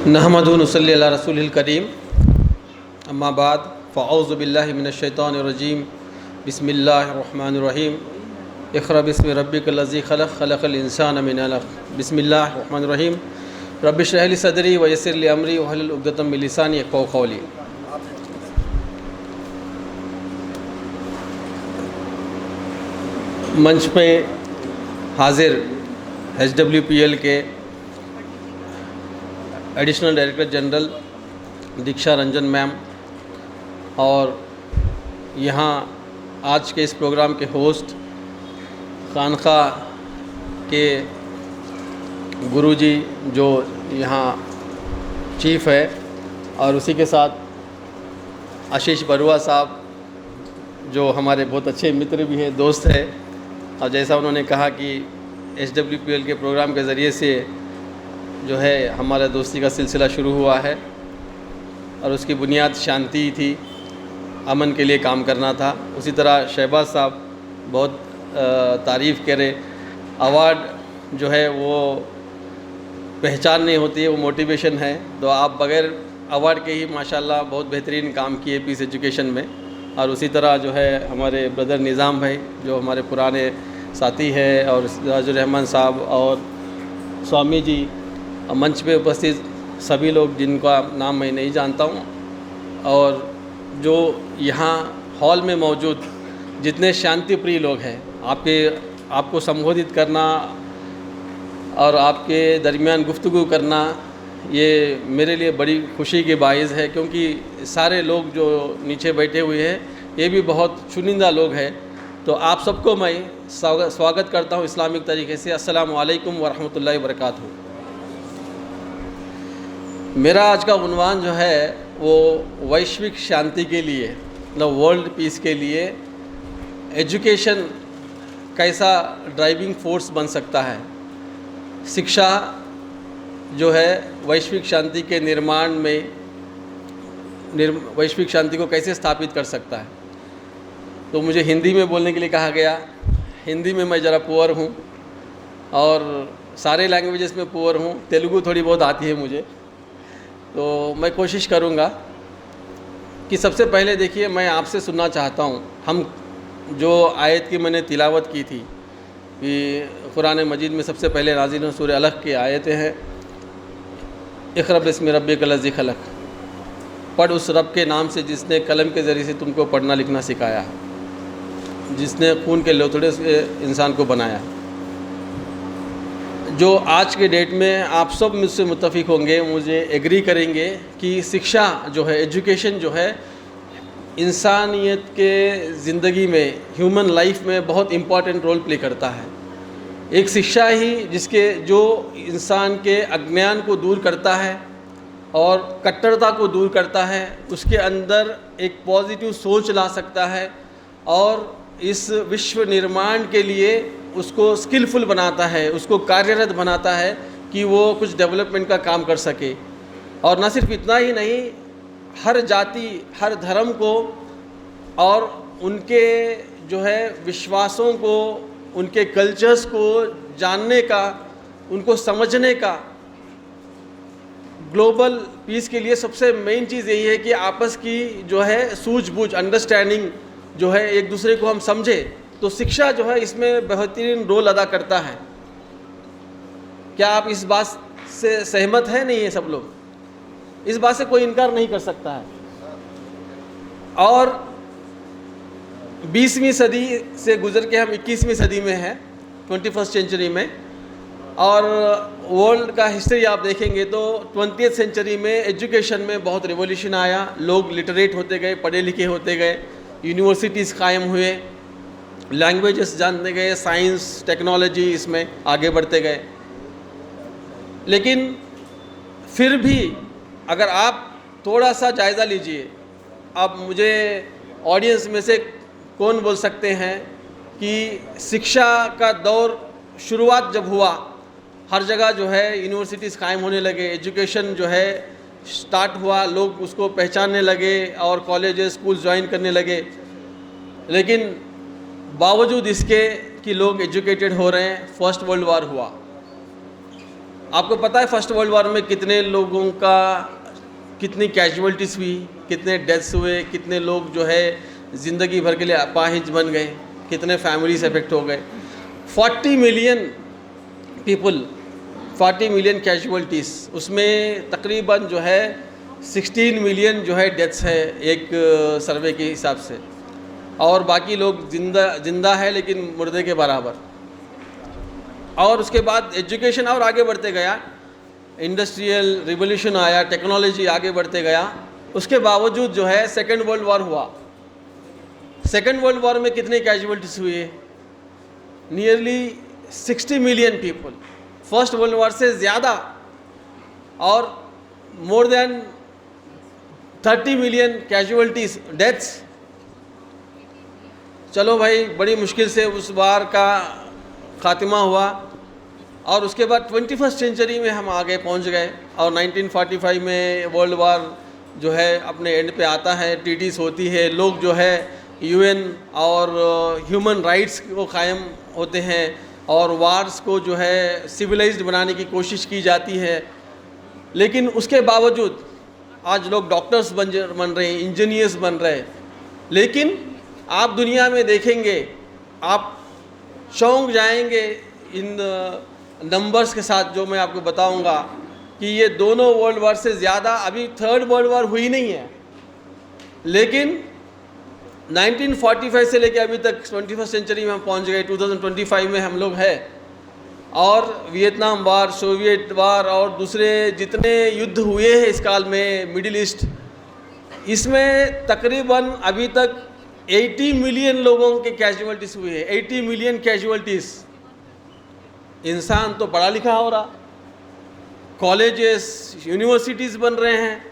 नहमदु व नसल्ली अला रसूलिल करीम अम्मा बाद फ़अऊज़ु बिल्लाहि मिनश शैतानिर रजीम बिस्मिल्लाहिर रहमानिर रहीम इक़रा बिस्मि रब्बिकल लज़ी ख़लक़ ख़लक़ल इंसाना मिन अलक़ बिस्मिल्लाहिर रहमानिर रहीम रब्बि इश्रह ली सदरी व यस्सिर ली अमरी वहलुल उक़दतम मिन लिसानी यफ़क़हू क़ौली। मंच पे हाजिर HWPL के एडिशनल डायरेक्टर जनरल दीक्षा रंजन मैम और यहाँ आज के इस प्रोग्राम के होस्ट खानका के गुरुजी जो यहाँ चीफ़ है, और उसी के साथ आशीष बरुआ साहब जो हमारे बहुत अच्छे मित्र भी हैं, दोस्त हैं। और जैसा उन्होंने कहा कि HWPL के प्रोग्राम के ज़रिए से जो है हमारा दोस्ती का सिलसिला शुरू हुआ है और उसकी बुनियाद शांति थी, अमन के लिए काम करना था। उसी तरह शहबाज साहब बहुत तारीफ़ करे, अवार्ड जो है वो पहचान नहीं होती है, वो मोटिवेशन है। तो आप बग़ैर अवार्ड के ही माशाल्लाह बहुत बेहतरीन काम किए पीस एजुकेशन में। और उसी तरह जो है हमारे ब्रदर निज़ाम भाई जो हमारे पुराने साथी हैं, और राजुर रहमान साहब और स्वामी जी, मंच पे उपस्थित सभी लोग जिनका नाम मैं नहीं जानता हूँ, और जो यहाँ हॉल में मौजूद जितने शांति प्रिय लोग हैं, आपको संबोधित करना और आपके दरमियान गुफ्तगू करना ये मेरे लिए बड़ी खुशी की बाइस है, क्योंकि सारे लोग जो नीचे बैठे हुए हैं ये भी बहुत चुनिंदा लोग हैं। तो आप सबको मैं स्वागत करता हूँ इस्लामिक तरीके से। अस्सलामु अलैकुम व रहमतुल्लाहि व बरकातहू। मेरा आज का उन्वान जो है वो वैश्विक शांति के लिए, मतलब वर्ल्ड पीस के लिए एजुकेशन कैसा ड्राइविंग फोर्स बन सकता है, शिक्षा जो है वैश्विक शांति के निर्माण में वैश्विक शांति को कैसे स्थापित कर सकता है। तो मुझे हिंदी में बोलने के लिए कहा गया। हिंदी में मैं ज़रा पुअर हूँ और सारे लैंग्वेजेस में पुअर हूँ, तेलुगु थोड़ी बहुत आती है मुझे। तो मैं कोशिश करूँगा कि सबसे पहले देखिए मैं आपसे सुनना चाहता हूँ, हम जो आयत की मैंने तिलावत की थी कि कुरान मजीद में सबसे पहले नाज़िल सूरह अलक़ की आयतें हैं, इक़रा बिस्मि रब्बिकल लज़ी ख़लक़, पढ़ उस रब के नाम से जिसने कलम के ज़रिए से तुमको पढ़ना लिखना सिखाया, जिसने खून के लोथड़े से इंसान को बनाया। जो आज के डेट में आप सब मुझसे मुत्तफ़िक होंगे, मुझे एग्री करेंगे कि शिक्षा जो है, एजुकेशन जो है, इंसानियत के ज़िंदगी में, ह्यूमन लाइफ में बहुत इम्पॉर्टेंट रोल प्ले करता है। एक शिक्षा ही जो इंसान के अज्ञान को दूर करता है और कट्टरता को दूर करता है, उसके अंदर एक पॉजिटिव सोच ला सकता है और इस विश्व निर्माण के लिए उसको स्किलफुल बनाता है, उसको कार्यरत बनाता है कि वो कुछ डेवलपमेंट का काम कर सके। और न सिर्फ इतना ही नहीं, हर जाति, हर धर्म को और उनके जो है विश्वासों को, उनके कल्चर्स को जानने का, उनको समझने का, ग्लोबल पीस के लिए सबसे मेन चीज़ यही है कि आपस की जो है सूझबूझ, अंडरस्टैंडिंग जो है, एक दूसरे को हम समझे। तो शिक्षा जो है इसमें बेहतरीन रोल अदा करता है। क्या आप इस बात से सहमत हैं? नहीं है सब लोग, इस बात से कोई इनकार नहीं कर सकता है। और 20वीं सदी से गुजर के हम 21वीं सदी में हैं, 21st सेंचुरी में। और वर्ल्ड का हिस्ट्री आप देखेंगे तो 20th सेंचुरी में एजुकेशन में बहुत रिवॉल्यूशन आया, लोग लिटरेट होते गए, पढ़े लिखे होते गए, यूनिवर्सिटीज़ कायम हुए, लैंग्वेजेस जानते गए, साइंस टेक्नोलॉजी इसमें आगे बढ़ते गए। लेकिन फिर भी अगर आप थोड़ा सा जायज़ा लीजिए, अब मुझे ऑडियंस में से कौन बोल सकते हैं कि शिक्षा का दौर शुरुआत जब हुआ, हर जगह जो है यूनिवर्सिटीज़ कायम होने लगे, एजुकेशन जो है स्टार्ट हुआ, लोग उसको पहचानने लगे और कॉलेजेस, स्कूल ज्वाइन करने लगे। लेकिन बावजूद इसके कि लोग एजुकेटेड हो रहे हैं, फर्स्ट वर्ल्ड वार हुआ। आपको पता है फर्स्ट वर्ल्ड वॉर में कितने लोगों का, कितनी कैजुअल्टीज़ हुई, कितने डेथ्स हुए, कितने लोग जो है ज़िंदगी भर के लिए अपाहिज बन गए, कितने फैमिलीज इफेक्ट हो गए। 40 मिलियन पीपल, 40 मिलियन कैजुअल्टीज़, उसमें तकरीबन जो है 16 मिलियन जो है डेथ्स है एक सर्वे के हिसाब से, और बाकी लोग जिंदा है लेकिन मुर्दे के बराबर। और उसके बाद एजुकेशन और आगे बढ़ते गया, इंडस्ट्रियल रिवोल्यूशन आया, टेक्नोलॉजी आगे बढ़ते गया, उसके बावजूद जो है सेकेंड वर्ल्ड वॉर हुआ। सेकेंड वर्ल्ड वॉर में कितने कैजुअल्टीज हुए? Nearly 60 million people, first world war से ज़्यादा, और more than 30 million casualties, deaths. चलो भाई, बड़ी मुश्किल से उस वार का खात्मा हुआ, और उसके बाद 21st सेंचुरी में हम आगे पहुंच गए, और 1945 में वर्ल्ड वार जो है अपने एंड पे आता है, ट्रीटीज़ होती है, लोग जो है यूएन और ह्यूमन राइट्स को कायम होते हैं, और वार्स को जो है सिविलाइज्ड बनाने की कोशिश की जाती है। लेकिन उसके बावजूद आज लोग डॉक्टर्स बन रहे हैं, इंजीनियर्स बन रहे हैं, लेकिन आप दुनिया में देखेंगे, आप चौंक जाएंगे इन नंबर्स के साथ जो मैं आपको बताऊंगा, कि ये दोनों वर्ल्ड वार से ज़्यादा, अभी थर्ड वर्ल्ड वार हुई नहीं है, लेकिन 1945 से लेकर अभी तक 21st सेंचुरी में हम पहुंच गए, 2025 में हम लोग हैं, और वियतनाम वार, सोवियत वार और दूसरे जितने युद्ध हुए हैं इस काल में, मिडिल ईस्ट, इसमें तकरीबन अभी तक 80 मिलियन लोगों के कैजुअल्टीज़ हुए हैं। 80 मिलियन कैजुअल्टीज़। इंसान तो पढ़ा लिखा हो रहा, कॉलेजेस, यूनिवर्सिटीज़ बन रहे हैं,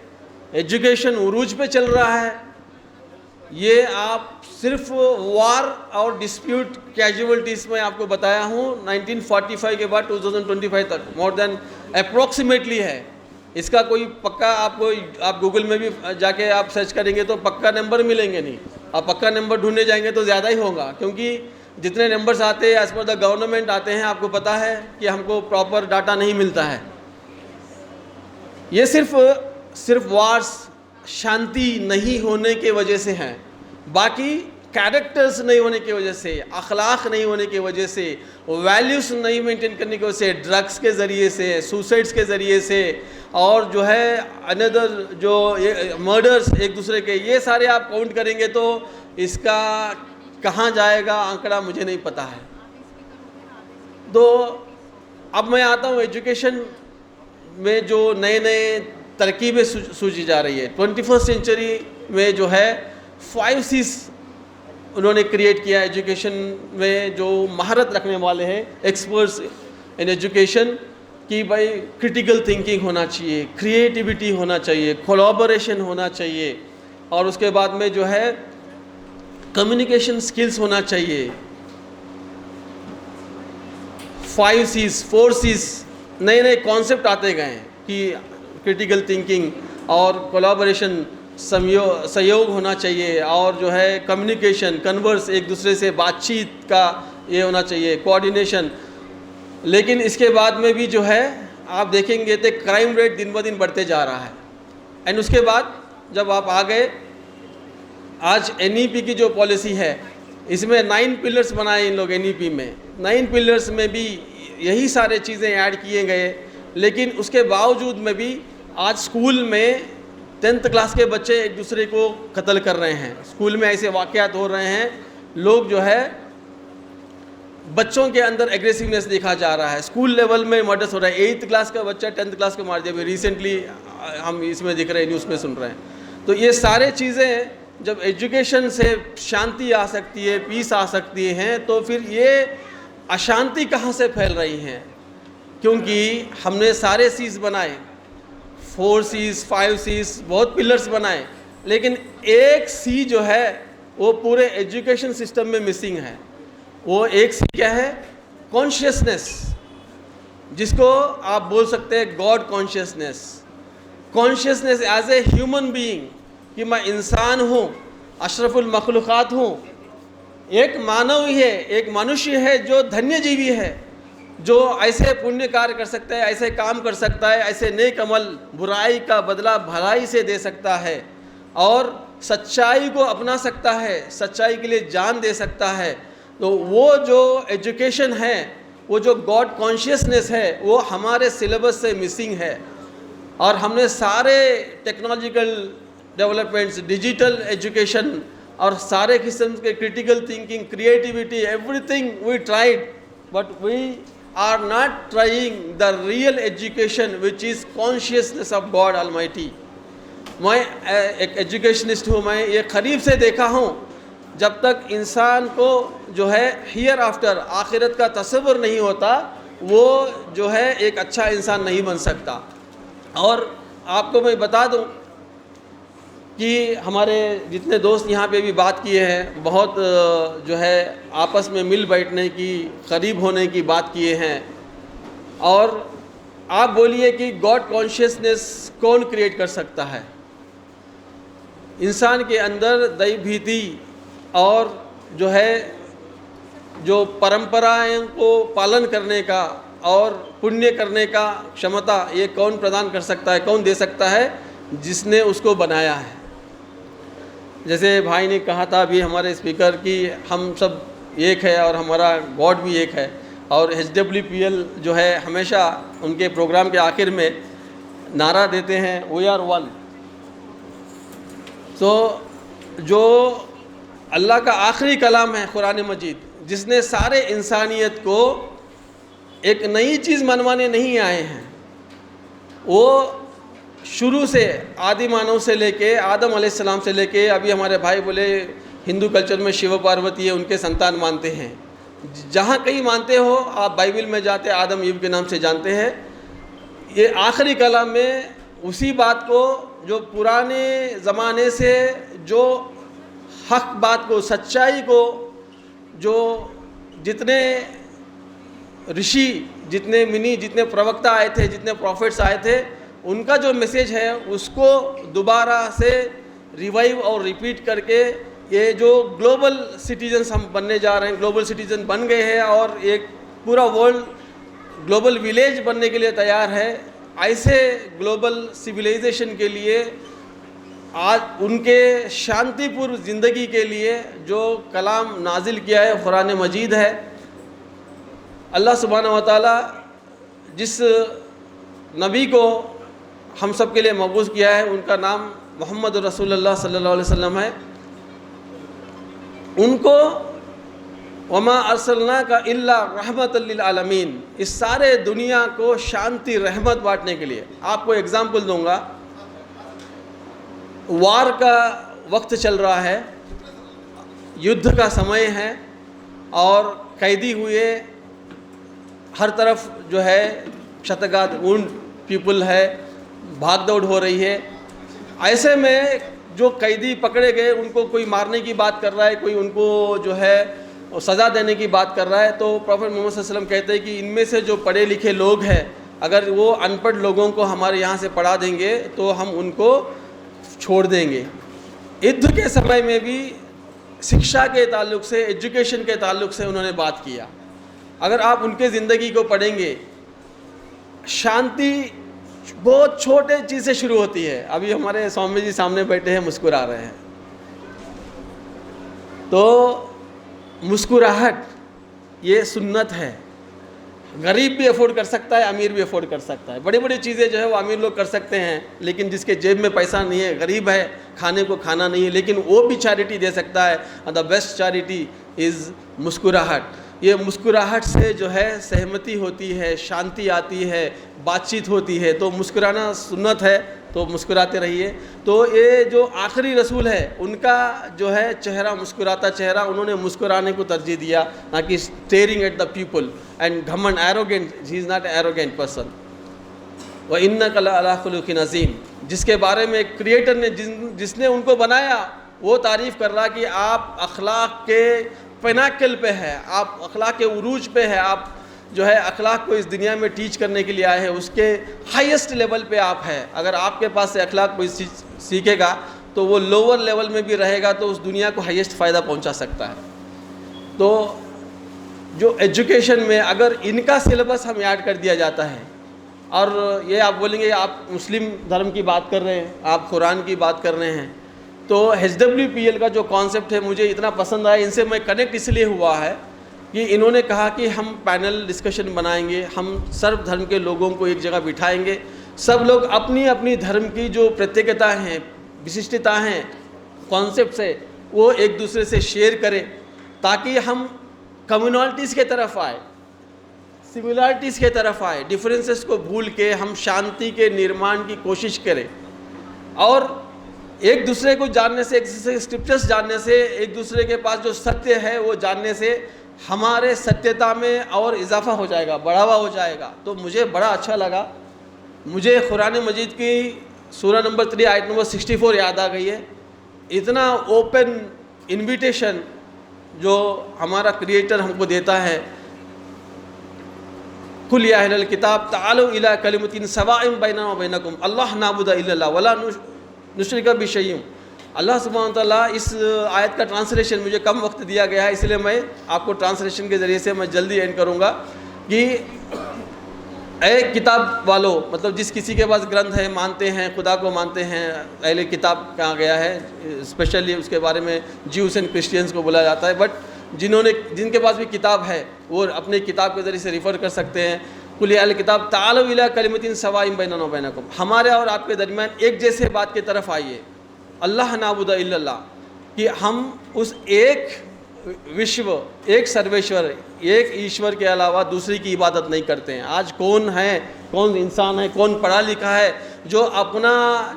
एजुकेशन उरूज पे चल रहा है। ये आप सिर्फ वार और डिस्प्यूट कैजुअल्टीज़ में आपको बताया हूँ, 1945 के बाद 2025 तक मोर देन अप्रॉक्सीमेटली है। इसका कोई पक्का आप गूगल में भी जाके आप सर्च करेंगे तो पक्का नंबर मिलेंगे नहीं, आप पक्का नंबर ढूंढने जाएंगे तो ज़्यादा ही होगा, क्योंकि जितने नंबर्स आते हैं एज पर द गवर्नमेंट आते हैं, आपको पता है कि हमको प्रॉपर डाटा नहीं मिलता है। ये सिर्फ वार्स, शांति नहीं होने के वजह से हैं, बाकी कैरेक्टर्स नहीं होने की वजह से, अखलाक नहीं होने की वजह से, वैल्यूज़ नहीं मेंटेन करने की वजह से, ड्रग्स के ज़रिए से, सुसाइड्स के ज़रिए से, और जो है अनदर जो मर्डर्स एक दूसरे के, ये सारे आप काउंट करेंगे तो इसका कहाँ जाएगा आंकड़ा मुझे नहीं पता है। तो अब मैं आता हूँ एजुकेशन में जो नए नए तरकीबें सूझी जा रही है। 21st सेंचुरी में जो है 5 C's उन्होंने क्रिएट किया एजुकेशन में, जो महारत रखने वाले हैं, एक्सपर्ट्स इन एजुकेशन, कि भाई क्रिटिकल थिंकिंग होना चाहिए, क्रिएटिविटी होना चाहिए, कोलैबोरेशन होना चाहिए, और उसके बाद में जो है कम्युनिकेशन स्किल्स होना चाहिए। 5 C's, 4 C's, नए नए कॉन्सेप्ट आते गए हैं कि क्रिटिकल थिंकिंग और कोलैबोरेशन, सहयोग होना चाहिए, और जो है कम्युनिकेशन, कन्वर्स, एक दूसरे से बातचीत का ये होना चाहिए, कोऑर्डिनेशन। लेकिन इसके बाद में भी जो है आप देखेंगे तो क्राइम रेट दिन ब दिन बढ़ते जा रहा है। एंड उसके बाद जब आप आ गए, आज NEP की जो पॉलिसी है, इसमें 9 पिलर्स बनाए इन लोग NEP में। 9 पिलर्स में भी यही सारे चीज़ें ऐड किए गए, लेकिन उसके बावजूद में भी आज स्कूल में 10th क्लास के बच्चे एक दूसरे को कत्ल कर रहे हैं। स्कूल में ऐसे वाक़यात हो रहे हैं, लोग जो है बच्चों के अंदर एग्रेसिवनेस देखा जा रहा है, स्कूल लेवल में मर्डर्स हो रहा है। 8th क्लास का बच्चा 10th क्लास को मार दिया, रिसेंटली हम इसमें दिख रहे हैं, न्यूज़ में सुन रहे हैं। तो ये सारे चीज़ें जब एजुकेशन से शांति आ सकती है, पीस आ सकती हैं, तो फिर ये अशांति कहाँ से फैल रही हैं? क्योंकि हमने सारे C's बनाए, 4 C's, 5 C's, बहुत पिलर्स बनाए, लेकिन एक C जो है वो पूरे एजुकेशन सिस्टम में मिसिंग है। वो एक C क्या है? कॉन्शियसनेस, जिसको आप बोल सकते हैं God consciousness. Consciousness as a human being, कि मैं इंसान हूँ, अशरफुल मखलूक़ात हूँ, एक मानव ही है, एक मनुष्य है जो धन्य जीवी है, जो ऐसे पुण्य कार्य कर सकता है, ऐसे काम कर सकता है, ऐसे नेक अमल, बुराई का बदला भलाई से दे सकता है और सच्चाई को अपना सकता है, सच्चाई के लिए जान दे सकता है। तो वो जो एजुकेशन है, वो जो गॉड कॉन्शियसनेस है, वो हमारे सिलेबस से मिसिंग है। और हमने सारे टेक्नोलॉजिकल डेवलपमेंट्स, डिजिटल एजुकेशन और सारे किस्म के critical thinking, creativity, everything we tried, but we are not trying the real education which is consciousness of God almighty. मैं एक एजुकेशनिस्ट हूँ, मैं ये करीब से देखा हूँ, जब तक इंसान को जो है हियर आफ्टर आखिरत का तस्वुर नहीं होता, वो जो है एक अच्छा इंसान नहीं बन सकता। और आपको मैं बता दूं कि हमारे जितने दोस्त यहाँ पे भी बात किए हैं, बहुत जो है आपस में मिल बैठने की, करीब होने की बात किए हैं। और आप बोलिए कि गॉड कॉन्शियसनेस कौन क्रिएट कर सकता है? इंसान के अंदर दैव भीति और जो है जो परंपराओं को पालन करने का और पुण्य करने का क्षमता, ये कौन प्रदान कर सकता है, कौन दे सकता है? जिसने उसको बनाया है। जैसे भाई ने कहा था अभी हमारे स्पीकर कि हम सब एक है और हमारा गॉड भी एक है। और HWPL जो है हमेशा उनके प्रोग्राम के आखिर में नारा देते हैं, वी आर वन। तो जो अल्लाह का आखिरी कलाम है कुरान मजीद, जिसने सारे इंसानियत को एक नई चीज़ मनवाने नहीं आए हैं, वो शुरू से आदि मानव से लेके आदम अलैहिस्सलाम से लेके अभी हमारे भाई बोले हिंदू कल्चर में शिव पार्वती है, उनके संतान मानते हैं। जहाँ कहीं मानते हो आप, बाइबल में जाते आदम ईव के नाम से जानते हैं। ये आखिरी कलाम में उसी बात को जो पुराने ज़माने से जो हक बात को, सच्चाई को, जो जितने ऋषि, जितने मुनि, जितने प्रवक्ता आए थे, जितने प्रॉफिट्स आए थे, उनका जो मैसेज है उसको दोबारा से रिवाइव और रिपीट करके ये जो ग्लोबल सिटीजन्स हम बनने जा रहे हैं, ग्लोबल सिटीजन बन गए हैं और एक पूरा वर्ल्ड ग्लोबल विलेज बनने के लिए तैयार है। ऐसे ग्लोबल सिविलाइजेशन के लिए आज उनके शांतिपूर्ण ज़िंदगी के लिए जो कलाम नाजिल किया है कुरान मजीद है, अल्लाह सुब्हानहू व तआला जिस नबी को हम सब के लिए मबूस किया है, उनका नाम मोहम्मद रसूलुल्लाह सल्लल्लाहु अलैहि वसल्लम है। उनको वमा अरसलना का इल्ला रहमतल लिल आलमीन, इस सारे दुनिया को शांति रहमत बांटने के लिए। आपको एग्ज़ाम्पल दूंगा, वार का वक्त चल रहा है, युद्ध का समय है और कैदी हुए हर तरफ जो है शतगात वुंड पीपल है, भाग दौड़ हो रही है। ऐसे में जो कैदी पकड़े गए उनको कोई मारने की बात कर रहा है, कोई उनको जो है सज़ा देने की बात कर रहा है। तो प्रॉफेट मोहम्मद सल्लल्लाहु अलैहि वसल्लम कहते हैं कि इनमें से जो पढ़े लिखे लोग हैं, अगर वो अनपढ़ लोगों को हमारे यहाँ से पढ़ा देंगे तो हम उनको छोड़ देंगे। युद्ध के समय में भी शिक्षा के ताल्लुक से, एजुकेशन के ताल्लुक से उन्होंने बात किया। अगर आप उनके ज़िंदगी को पढ़ेंगे, शांति बहुत छोटे चीज़ से शुरू होती है। अभी हमारे स्वामी जी सामने बैठे हैं, मुस्कुरा रहे हैं। तो मुस्कुराहट ये सुन्नत है। गरीब भी अफोर्ड कर सकता है, अमीर भी अफोर्ड कर सकता है। बड़ी बड़ी चीज़ें जो है वो अमीर लोग कर सकते हैं, लेकिन जिसके जेब में पैसा नहीं है, गरीब है, खाने को खाना नहीं है, लेकिन वो भी चैरिटी दे सकता है। द बेस्ट चैरिटी इज़ मुस्कुराहट। ये मुस्कुराहट से जो है सहमति होती है, शांति आती है, बातचीत होती है। तो मुस्कुराना सुन्नत है, तो मुस्कुराते रहिए। तो ये जो आखिरी रसूल है, उनका जो है चेहरा, मुस्कुराता चेहरा, उन्होंने मुस्कुराने को तरजीह दिया, ना कि staring at the people and घमंड, arrogant. He is not arrogant person. व इन्नका लअला खुलुकिन अज़ीम, जिसके बारे में क्रिएटर ने, जिसने उनको बनाया, वो तारीफ़ कर रहा कि आप अखलाक के पिनाकल पे है, आप अखलाक के उरूज पे है, आप जो है अखलाक को इस दुनिया में टीच करने के लिए आए हैं, उसके हाईएस्ट लेवल पे आप हैं। अगर आपके पास से अखलाक कोई सीखेगा तो वो लोअर लेवल में भी रहेगा, तो उस दुनिया को हाईएस्ट फ़ायदा पहुंचा सकता है। तो जो एजुकेशन में अगर इनका सिलेबस हम ऐड कर दिया जाता है, और ये आप बोलेंगे आप मुस्लिम धर्म की बात कर रहे हैं, आप कुरान की बात कर रहे हैं, तो HWPL का जो कॉन्सेप्ट है मुझे इतना पसंद आया। इनसे मैं कनेक्ट इसलिए हुआ है कि इन्होंने कहा कि हम पैनल डिस्कशन बनाएंगे, हम सर्व धर्म के लोगों को एक जगह बिठाएंगे, सब लोग अपनी अपनी धर्म की जो प्रत्येकता हैं, विशिष्टता हैं, कॉन्सेप्ट्स है, वो एक दूसरे से शेयर करें, ताकि हम कम्युनलिटीज़ के तरफ आए, सिमिलरिटीज़ के तरफ आए, डिफरेंसेस को भूल के हम शांति के निर्माण की कोशिश करें। और एक दूसरे को जानने से, एक दूसरे के स्क्रिप्चर्स जानने से, एक दूसरे के पास जो सत्य है वो जानने से हमारे सत्यता में और इजाफा हो जाएगा, बढ़ावा हो जाएगा। तो मुझे बड़ा अच्छा लगा। मुझे कुरान मजीद की सूरा नंबर 3 आयत नंबर 64 याद आ गई है। इतना ओपन इन्विटेशन जो हमारा क्रिएटर हमको देता है, कुल या अहलल किताब तालू इला कलिमतिन सवाइन बैना व बैनकुम अल्लाह नाबुदा इल्लल्लाह वला नुश्रिका बिशैइन। अल्लाह सुब्हानहू व तआला, इस आयत का ट्रांसलेशन मुझे कम वक्त दिया गया है, इसलिए मैं आपको ट्रांसलेशन के ज़रिए से मैं जल्दी एंड करूँगा कि ए किताब वालों, मतलब जिस किसी के पास ग्रंथ है, मानते हैं, खुदा को मानते हैं, अहले किताब कहा गया है, स्पेशली उसके बारे में ज्यूस एंड क्रिश्चियंस को बोला जाता है, बट जिनके पास भी किताब है वो अपने किताब के ज़रिए से रिफ़र कर सकते हैं। कुल या अहल किताब तालू इला कलिमतिन सवाइन बैनना व बैनकुम, हमारे और आपके दरमियान एक जैसे बात की तरफ आइए, अल्लाह नाबुदा इल्लल्लाह, कि हम उस एक विश्व, एक सर्वेश्वर, एक ईश्वर के अलावा दूसरी की इबादत नहीं करते हैं। आज कौन है, कौन इंसान है, कौन पढ़ा लिखा है जो अपना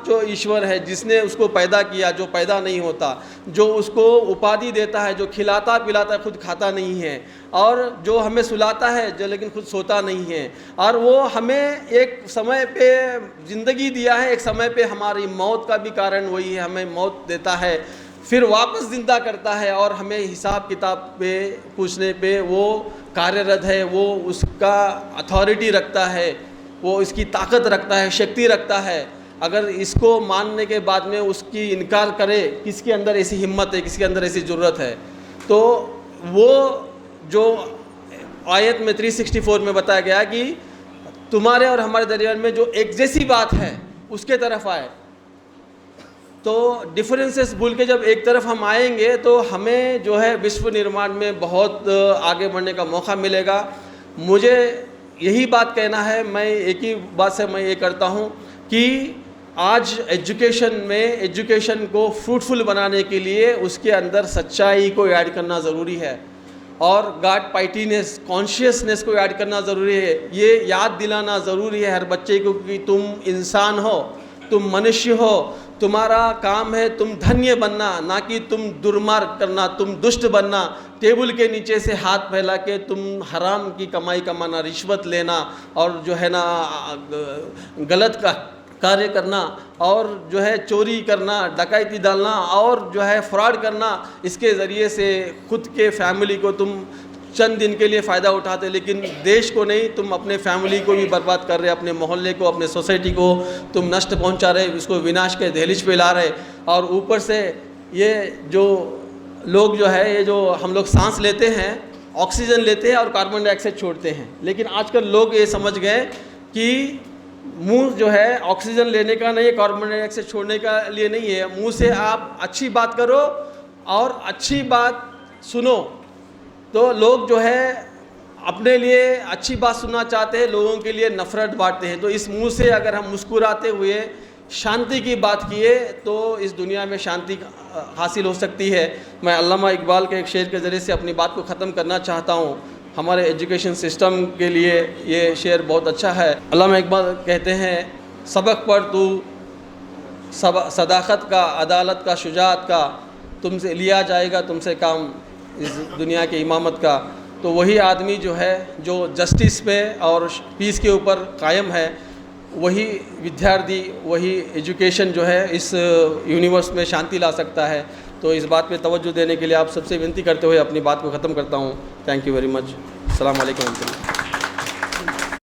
जो ईश्वर है, जिसने उसको पैदा किया, जो पैदा नहीं होता, जो उसको उपाधि देता है, जो खिलाता पिलाता है, खुद खाता नहीं है, और जो हमें सुलाता है जो लेकिन खुद सोता नहीं है, और वो हमें एक समय पे ज़िंदगी दिया है, एक समय पे हमारी मौत का भी कारण वही है, हमें मौत देता है, फिर वापस ज़िंदा करता है, और हमें हिसाब किताब पे पूछने पे वो कार्यरत है, वो उसका अथॉरिटी रखता है, वो इसकी ताकत रखता है, शक्ति रखता है। अगर इसको मानने के बाद में उसकी इनकार करे, किसके अंदर ऐसी हिम्मत है, किसके अंदर ऐसी ज़रूरत है? तो वो जो आयत में 364 में बताया गया कि तुम्हारे और हमारे दरमियान में जो एक जैसी बात है उसके तरफ आए। तो डिफरेंसेस भूल के जब एक तरफ हम आएंगे तो हमें जो है विश्व निर्माण में बहुत आगे बढ़ने का मौका मिलेगा। मुझे यही बात कहना है, मैं एक ही बात से मैं ये करता हूँ कि आज एजुकेशन को फ्रूटफुल बनाने के लिए उसके अंदर सच्चाई को ऐड करना ज़रूरी है, और गॉड पाइटीनेस, कॉन्शियसनेस को ऐड करना ज़रूरी है। ये याद दिलाना ज़रूरी है हर बच्चे को कि तुम इंसान हो, तुम मनुष्य हो, तुम्हारा काम है तुम धन्य बनना, ना कि तुम दुर्मार्ग करना, तुम दुष्ट बनना, टेबल के नीचे से हाथ फैला के तुम हराम की कमाई कमाना, रिश्वत लेना, और जो है ना गलत का कार्य करना, और जो है चोरी करना, डकैती डालना, और जो है फ्रॉड करना। इसके ज़रिए से खुद के फैमिली को तुम चंद दिन के लिए फ़ायदा उठाते, लेकिन देश को नहीं, तुम अपने फैमिली को भी बर्बाद कर रहे, अपने मोहल्ले को, अपने सोसाइटी को तुम नष्ट पहुंचा रहे, इसको विनाश के दहलीज पे ला रहे। और ऊपर से ये जो लोग जो है, ये जो हम लोग सांस लेते हैं, ऑक्सीजन लेते हैं और कार्बन डाइऑक्साइड छोड़ते हैं, लेकिन आजकल लोग ये समझ गए कि मुंह जो है ऑक्सीजन लेने का नहीं है, कार्बन डाइऑक्साइड छोड़ने का लिए नहीं है। मुंह से आप अच्छी बात करो और अच्छी बात सुनो, तो लोग जो है अपने लिए अच्छी बात सुनना चाहते हैं, लोगों के लिए नफ़रत बांटते हैं। तो इस मुंह से अगर हम मुस्कुराते हुए शांति की बात किए तो इस दुनिया में शांति हासिल हो सकती है। मैं अल्लामा इकबाल के एक शेर के ज़रिए से अपनी बात को ख़त्म करना चाहता हूँ। हमारे एजुकेशन सिस्टम के लिए ये शेर बहुत अच्छा है। अल्लामा इकबाल कहते हैं, सबक पढ़ तू सदाकत का, अदालत का, शुजाअत का, तुमसे लिया जाएगा तुमसे काम इस दुनिया के इमामत का। तो वही आदमी जो है जो जस्टिस पे और पीस के ऊपर कायम है, वही विद्यार्थी, वही एजुकेशन जो है इस यूनिवर्स में शांति ला सकता है। तो इस बात पे तवज्जो देने के लिए आप सबसे विनती करते हुए अपनी बात को ख़त्म करता हूँ। Thank you very much. अस्सलाम वालेकुम।